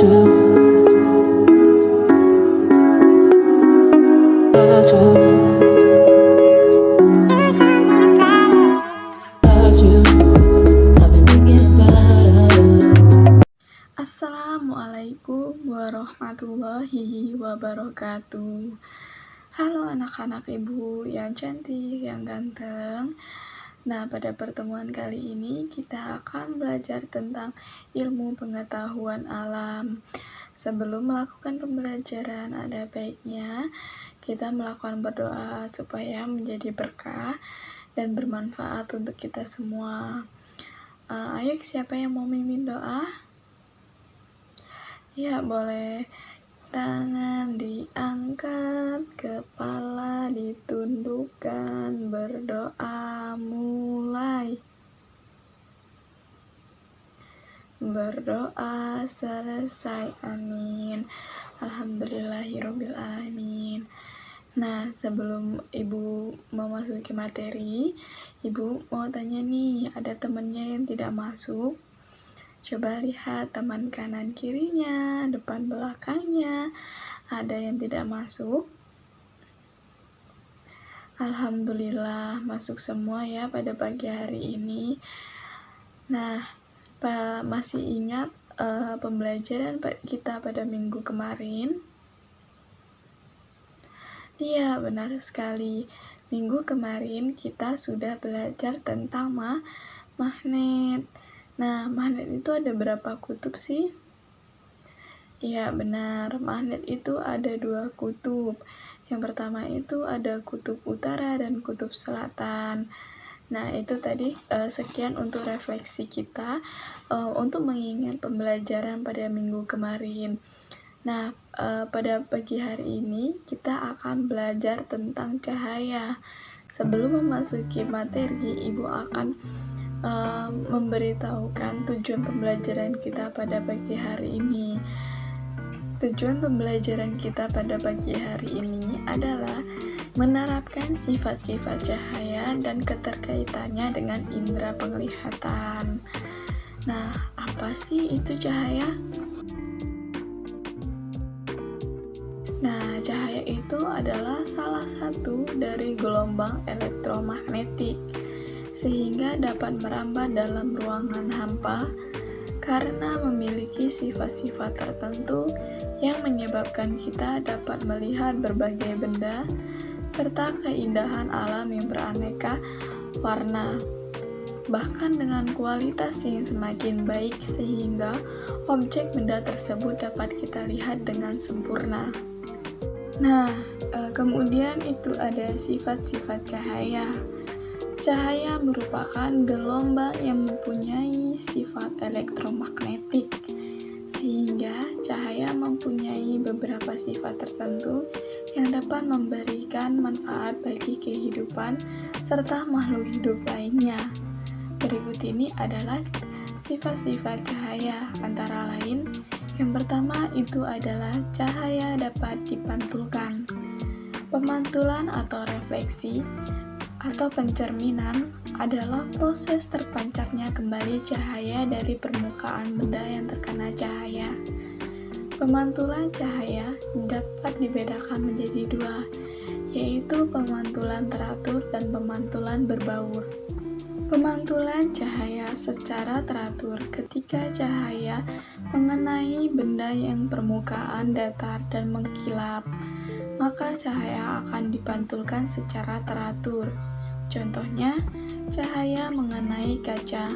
Assalamualaikum warahmatullahi wabarakatuh. Halo anak-anak ibu yang cantik, yang ganteng. Nah, pada pertemuan kali ini kita akan belajar tentang ilmu pengetahuan alam. Sebelum melakukan pembelajaran, ada baiknya kita melakukan berdoa supaya menjadi berkah dan bermanfaat untuk kita semua. Ayo, siapa yang mau mimpin doa? Ya, boleh. Tangan diangkat, kepala ditundukkan, berdoa mulai. Berdoa selesai, amin. Alhamdulillahirabbil alamin. Nah, sebelum ibu memasuki materi, ibu mau tanya nih, ada temannya yang tidak masuk? Coba lihat teman kanan kirinya, depan belakangnya, ada yang tidak masuk? Alhamdulillah masuk semua ya pada pagi hari ini. Nah, masih ingat pembelajaran kita pada minggu kemarin? Iya, benar sekali. Minggu kemarin kita sudah belajar tentang magnet. Nah, magnet itu ada berapa kutub sih? Iya, benar. Magnet itu ada 2 kutub. Yang pertama itu ada kutub utara dan kutub selatan. Nah, itu tadi sekian untuk refleksi kita untuk mengingat pembelajaran pada minggu kemarin. Nah, pada pagi hari ini kita akan belajar tentang cahaya. Sebelum memasuki materi, Ibu akan memberitahukan tujuan pembelajaran kita pada pagi hari ini. Tujuan pembelajaran kita pada pagi hari ini adalah menerapkan sifat-sifat cahaya dan keterkaitannya dengan indera penglihatan. Nah, apa sih itu cahaya? Nah, cahaya itu adalah salah satu dari gelombang elektromagnetik, sehingga dapat merambat dalam ruangan hampa karena memiliki sifat-sifat tertentu yang menyebabkan kita dapat melihat berbagai benda serta keindahan alam yang beraneka warna, bahkan dengan kualitas yang semakin baik sehingga objek benda tersebut dapat kita lihat dengan sempurna. Nah, kemudian itu ada sifat-sifat cahaya. Cahaya merupakan gelombang yang mempunyai sifat elektromagnetik, sehingga cahaya mempunyai beberapa sifat tertentu yang dapat memberikan manfaat bagi kehidupan serta makhluk hidup lainnya. Berikut ini adalah sifat-sifat cahaya, antara lain, yang pertama itu adalah cahaya dapat dipantulkan. Pemantulan atau refleksi atau pencerminan adalah proses terpancarnya kembali cahaya dari permukaan benda yang terkena cahaya. Pemantulan cahaya dapat dibedakan menjadi 2, yaitu pemantulan teratur dan pemantulan berbaur. Pemantulan cahaya secara teratur ketika cahaya mengenai benda yang permukaan datar dan mengkilap, maka cahaya akan dipantulkan secara teratur. Contohnya, cahaya mengenai kaca,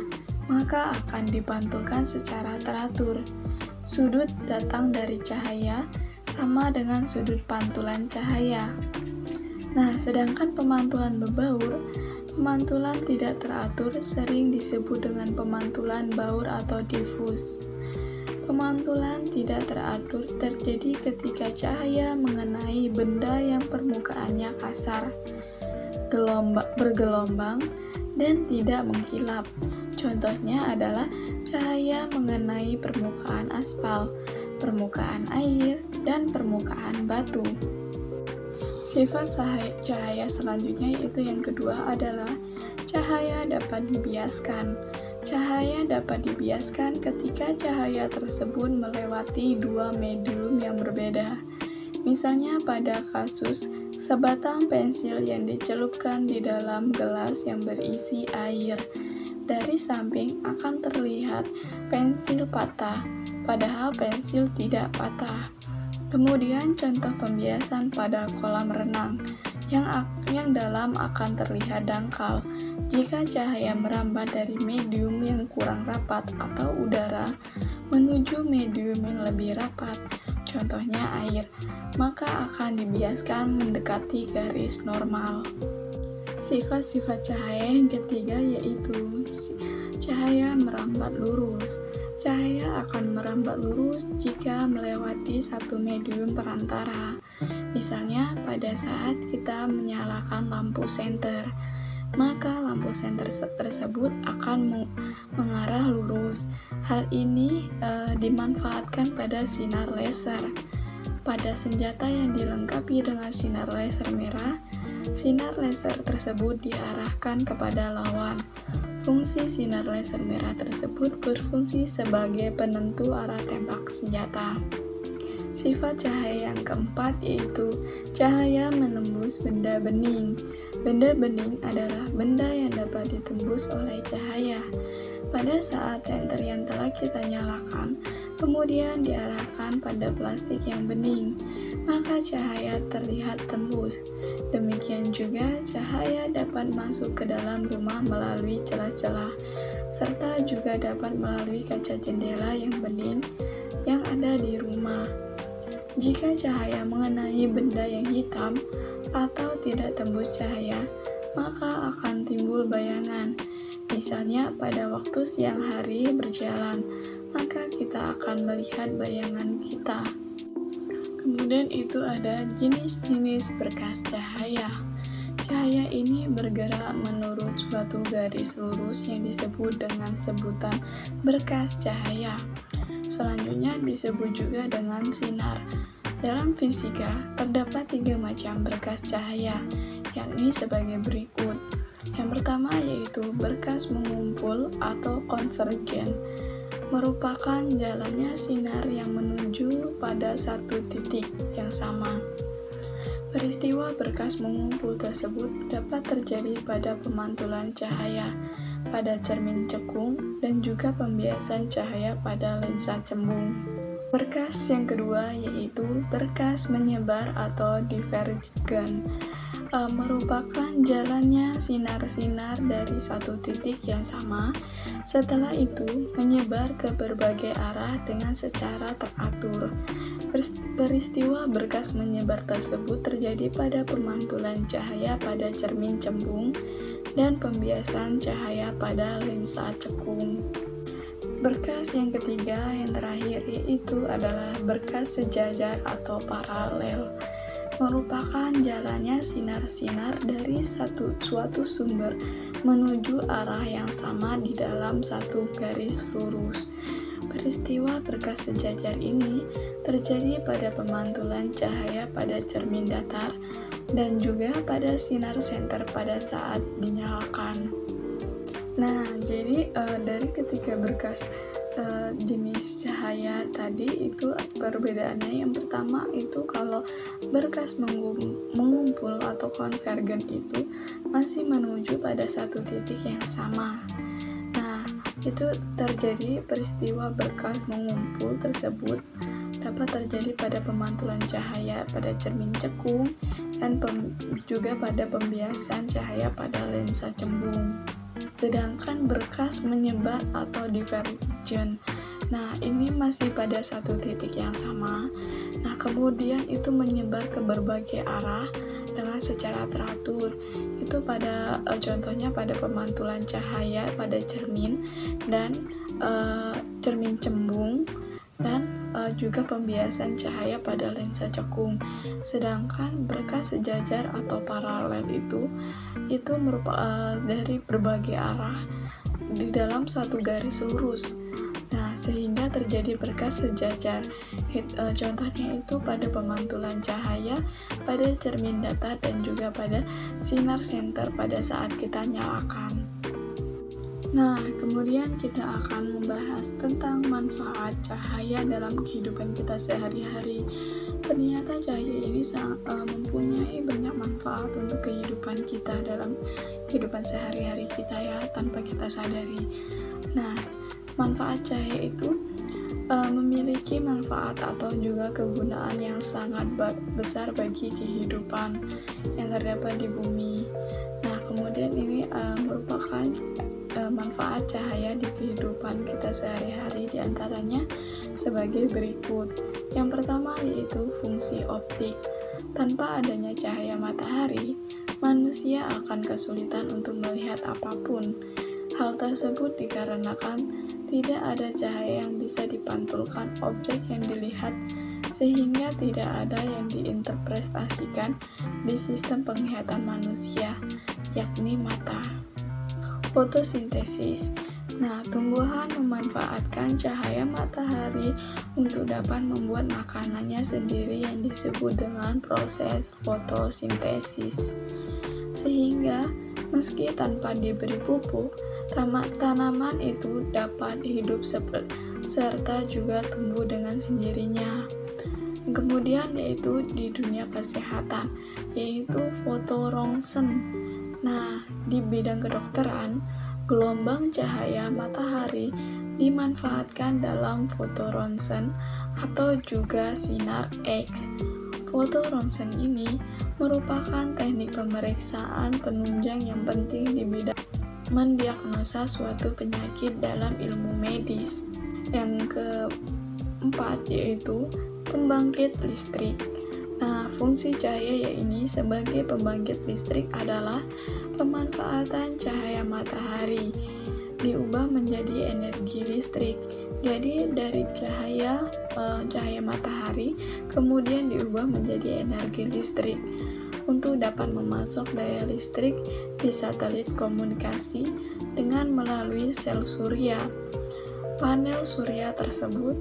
maka akan dipantulkan secara teratur. Sudut datang dari cahaya sama dengan sudut pantulan cahaya. Nah, sedangkan pemantulan berbaur, pemantulan tidak teratur sering disebut dengan pemantulan baur atau difus. Pemantulan tidak teratur terjadi ketika cahaya mengenai benda yang permukaannya kasar, bergelombang, dan tidak mengkilap. Contohnya adalah cahaya mengenai permukaan aspal, permukaan air, dan permukaan batu. Sifat cahaya selanjutnya yaitu yang kedua adalah cahaya dapat dibiaskan. Cahaya dapat dibiaskan ketika cahaya tersebut melewati dua medium yang berbeda. Misalnya pada kasus sebatang pensil yang dicelupkan di dalam gelas yang berisi air. Dari samping akan terlihat pensil patah, padahal pensil tidak patah. Kemudian contoh pembiasan pada kolam renang, yang dalam akan terlihat dangkal jika cahaya merambat dari medium yang kurang rapat atau udara menuju medium yang lebih rapat, contohnya air, maka akan dibiaskan mendekati garis normal. Sifat-sifat cahaya yang ketiga yaitu cahaya merambat lurus. Cahaya akan merambat lurus jika melewati satu medium perantara. Misalnya pada saat kita menyalakan lampu senter, maka lampu senter tersebut akan mengarah lurus. Hal ini dimanfaatkan pada sinar laser. Pada senjata yang dilengkapi dengan sinar laser merah, sinar laser tersebut diarahkan kepada lawan. Fungsi sinar laser merah tersebut berfungsi sebagai penentu arah tembak senjata. Sifat cahaya yang keempat yaitu cahaya menembus benda bening. Benda bening adalah benda yang dapat ditembus oleh cahaya. Pada saat senter yang telah kita nyalakan, kemudian diarahkan pada plastik yang bening, maka cahaya terlihat tembus. Demikian juga cahaya dapat masuk ke dalam rumah melalui celah-celah, serta juga dapat melalui kaca jendela yang bening yang ada di rumah. Jika cahaya mengenai benda yang hitam atau tidak tembus cahaya, maka akan timbul bayangan. Misalnya pada waktu siang hari berjalan, maka kita akan melihat bayangan kita. Kemudian itu ada jenis-jenis berkas cahaya. Cahaya ini bergerak menurut suatu garis lurus yang disebut dengan sebutan berkas cahaya. Selanjutnya disebut juga dengan sinar. Dalam fisika, terdapat 3 macam berkas cahaya, yakni sebagai berikut. Yang pertama yaitu berkas mengumpul atau konvergen, merupakan jalannya sinar yang menuju pada satu titik yang sama. Peristiwa berkas mengumpul tersebut dapat terjadi pada pemantulan cahaya pada cermin cekung dan juga pembiasan cahaya pada lensa cembung. Berkas yang kedua yaitu berkas menyebar atau divergen, merupakan jalannya sinar-sinar dari satu titik yang sama, setelah itu menyebar ke berbagai arah dengan secara teratur. Peristiwa berkas menyebar tersebut terjadi pada pemantulan cahaya pada cermin cembung dan pembiasan cahaya pada lensa cekung. Berkas yang ketiga yang terakhir yaitu adalah berkas sejajar atau paralel, merupakan jalannya sinar-sinar dari suatu sumber menuju arah yang sama di dalam satu garis lurus. Peristiwa berkas sejajar ini terjadi pada pemantulan cahaya pada cermin datar dan juga pada sinar senter pada saat dinyalakan. Nah, jadi dari ketiga berkas jenis cahaya tadi itu perbedaannya. Yang pertama itu kalau berkas mengumpul atau konvergen itu masih menuju pada satu titik yang sama. Nah, itu terjadi peristiwa berkas mengumpul tersebut dapat terjadi pada pemantulan cahaya pada cermin cekung dan juga pada pembiasan cahaya pada lensa cembung. Sedangkan berkas menyebar atau divergen, nah ini masih pada satu titik yang sama. Nah kemudian itu menyebar ke berbagai arah dengan secara teratur. Itu pada contohnya pada pemantulan cahaya pada cermin dan cermin cembung dan juga pembiasan cahaya pada lensa cekung. Sedangkan berkas sejajar atau paralel itu merupakan dari berbagai arah di dalam satu garis lurus. Nah, sehingga terjadi berkas sejajar. Contohnya itu pada pemantulan cahaya pada cermin datar dan juga pada sinar senter pada saat kita nyalakan. Nah, kemudian kita akan membahas tentang manfaat cahaya dalam kehidupan kita sehari-hari. Ternyata cahaya ini mempunyai banyak manfaat untuk kehidupan kita dalam kehidupan sehari-hari kita ya, tanpa kita sadari. Nah, manfaat cahaya itu memiliki manfaat atau juga kegunaan yang sangat besar bagi kehidupan yang terdapat di bumi. Nah, kemudian ini merupakan manfaat cahaya di kehidupan kita sehari-hari, diantaranya sebagai berikut. Yang pertama yaitu fungsi optik. Tanpa adanya cahaya matahari, manusia akan kesulitan untuk melihat apapun. Hal tersebut dikarenakan tidak ada cahaya yang bisa dipantulkan objek yang dilihat, sehingga tidak ada yang diinterpretasikan di sistem penglihatan manusia, yakni mata. Fotosintesis. Nah, tumbuhan memanfaatkan cahaya matahari untuk dapat membuat makanannya sendiri yang disebut dengan proses fotosintesis. Sehingga meski tanpa diberi pupuk, tanaman itu dapat hidup serta juga tumbuh dengan sendirinya. Kemudian yaitu di dunia kesehatan, yaitu fotoronsen. Nah, di bidang kedokteran, gelombang cahaya matahari dimanfaatkan dalam fotoronsen atau juga sinar X. Fotoronsen ini merupakan teknik pemeriksaan penunjang yang penting di bidang mendiagnosa suatu penyakit dalam ilmu medis. Yang keempat yaitu pembangkit listrik. Nah, fungsi cahaya ini sebagai pembangkit listrik adalah pemanfaatan cahaya matahari diubah menjadi energi listrik. Jadi dari cahaya matahari kemudian diubah menjadi energi listrik untuk dapat memasok daya listrik di satelit komunikasi dengan melalui sel surya. Panel surya tersebut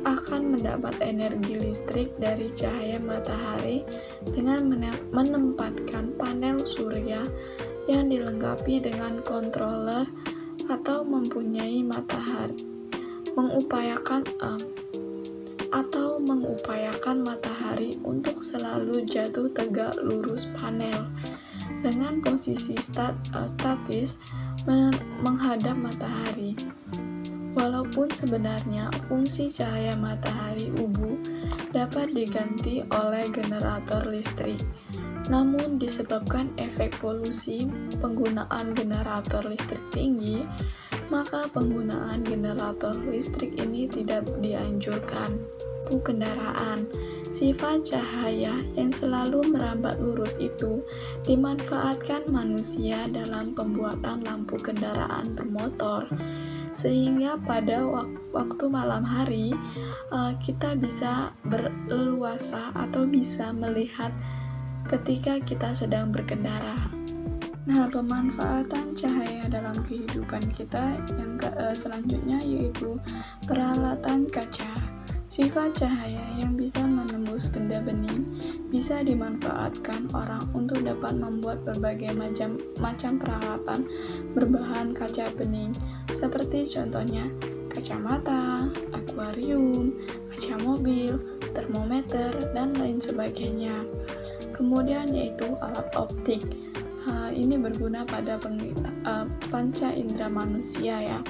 akan mendapat energi listrik dari cahaya matahari dengan menempatkan panel surya yang dilengkapi dengan controller atau mempunyai mengupayakan matahari untuk selalu jatuh tegak lurus panel dengan posisi statis menghadap matahari. Walaupun sebenarnya fungsi cahaya matahari UV dapat diganti oleh generator listrik, namun disebabkan efek polusi penggunaan generator listrik tinggi, maka penggunaan generator listrik ini tidak dianjurkan. Kendaraan. Sifat cahaya yang selalu merambat lurus itu dimanfaatkan manusia dalam pembuatan lampu kendaraan bermotor, sehingga pada waktu malam hari kita bisa berleluasa atau bisa melihat ketika kita sedang berkendara. Nah, pemanfaatan cahaya dalam kehidupan kita yang selanjutnya yaitu peralatan kaca. Sifat cahaya yang bisa menembus benda bening bisa dimanfaatkan orang untuk dapat membuat berbagai macam peralatan berbahan kaca bening, seperti contohnya kacamata, akuarium, kaca mobil, termometer, dan lain sebagainya. Kemudian yaitu alat optik. Ini berguna pada panca indera manusia ya.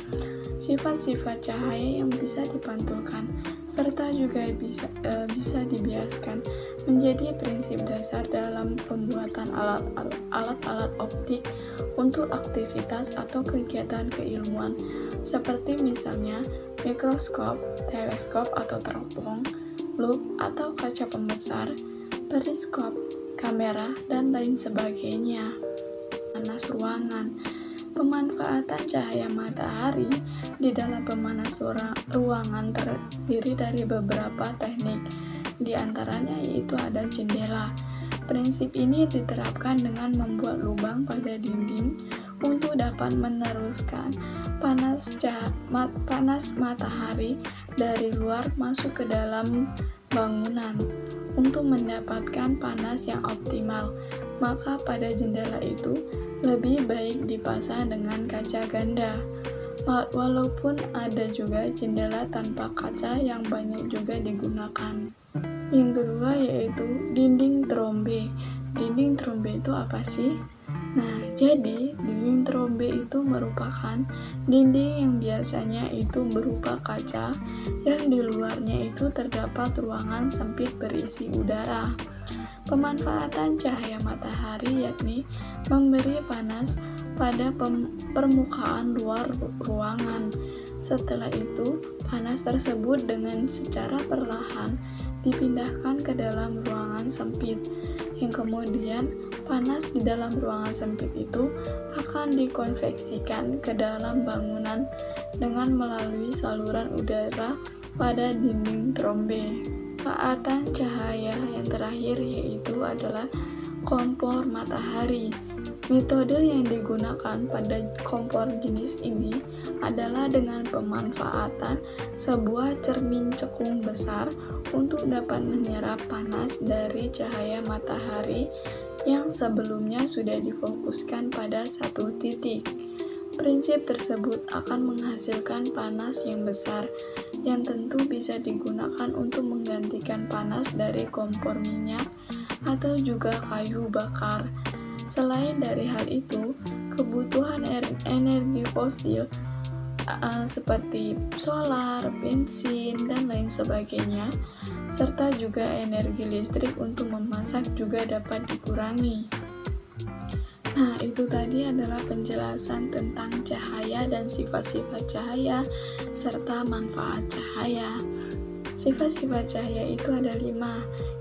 Sifat-sifat cahaya yang bisa dipantulkan serta juga bisa dibiaskan menjadi prinsip dasar dalam pembuatan alat-alat optik untuk aktivitas atau kegiatan keilmuan, seperti misalnya mikroskop, teleskop atau teropong, loop atau kaca pembesar, periskop, kamera, dan lain sebagainya. Panas ruangan. Pemanfaatan cahaya matahari di dalam pemanas ruangan terdiri dari beberapa teknik, di antaranya yaitu ada jendela. Prinsip ini diterapkan dengan membuat lubang pada dinding untuk dapat meneruskan panas matahari dari luar masuk ke dalam bangunan untuk mendapatkan panas yang optimal. Maka pada jendela itu lebih baik dipasang dengan kaca ganda Walaupun ada juga jendela tanpa kaca yang banyak juga digunakan. Yang kedua yaitu dinding trombe. Dinding trombe itu apa sih? Nah, jadi dinding trombe itu merupakan dinding yang biasanya itu berupa kaca yang di luarnya itu terdapat ruangan sempit berisi udara. Pemanfaatan cahaya matahari yakni memberi panas pada permukaan luar ruangan. Setelah itu, panas tersebut dengan secara perlahan dipindahkan ke dalam ruangan sempit, yang kemudian panas di dalam ruangan sempit itu akan dikonveksikan ke dalam bangunan dengan melalui saluran udara pada dinding trombe. Manfaatan cahaya yang terakhir yaitu adalah kompor matahari. Metode yang digunakan pada kompor jenis ini adalah dengan pemanfaatan sebuah cermin cekung besar untuk dapat menyerap panas dari cahaya matahari yang sebelumnya sudah difokuskan pada satu titik. Prinsip tersebut akan menghasilkan panas yang besar, yang tentu bisa digunakan untuk menggantikan panas dari kompor minyak atau juga kayu bakar. Selain dari hal itu, kebutuhan energi fosil seperti solar, bensin, dan lain sebagainya, serta juga energi listrik untuk memasak juga dapat dikurangi. Nah, itu tadi adalah penjelasan tentang cahaya dan sifat-sifat cahaya serta manfaat cahaya. Sifat-sifat cahaya itu ada 5.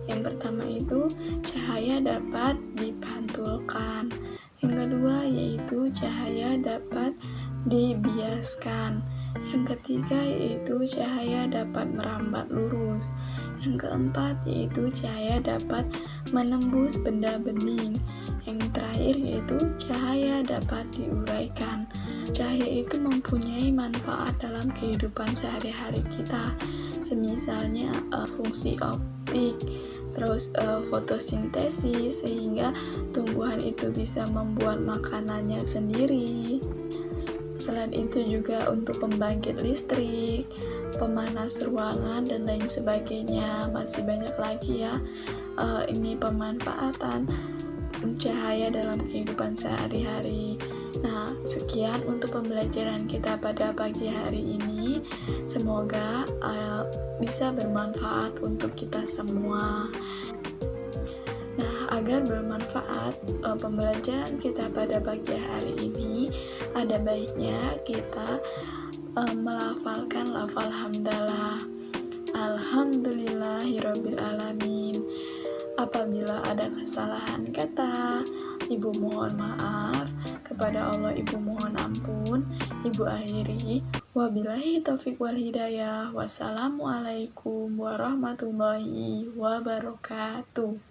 Yang pertama itu cahaya dapat dipantulkan. Yang kedua yaitu cahaya dapat dibiaskan. Yang ketiga yaitu cahaya dapat merambat lurus. Yang keempat yaitu cahaya dapat menembus benda bening. Yang terakhir yaitu cahaya dapat diuraikan. Cahaya itu mempunyai manfaat dalam kehidupan sehari-hari kita, semisalnya fungsi optik, terus fotosintesis sehingga tumbuhan itu bisa membuat makanannya sendiri. Selain itu juga untuk pembangkit listrik, pemanas ruangan, dan lain sebagainya. Masih banyak lagi ya ini pemanfaatan cahaya dalam kehidupan sehari-hari. Nah, sekian untuk pembelajaran kita pada pagi hari ini. Semoga bisa bermanfaat untuk kita semua. Nah, agar bermanfaat pembelajaran kita pada pagi hari ini, ada baiknya kita melafalkan lafal hamdalah. Alhamdulillahirabbil alamin. Apabila ada kesalahan kata, Ibu mohon maaf. Kepada Allah Ibu mohon ampun. Ibu akhiri, wabillahi taufiq wal hidayah. Wassalamualaikum warahmatullahi wabarakatuh.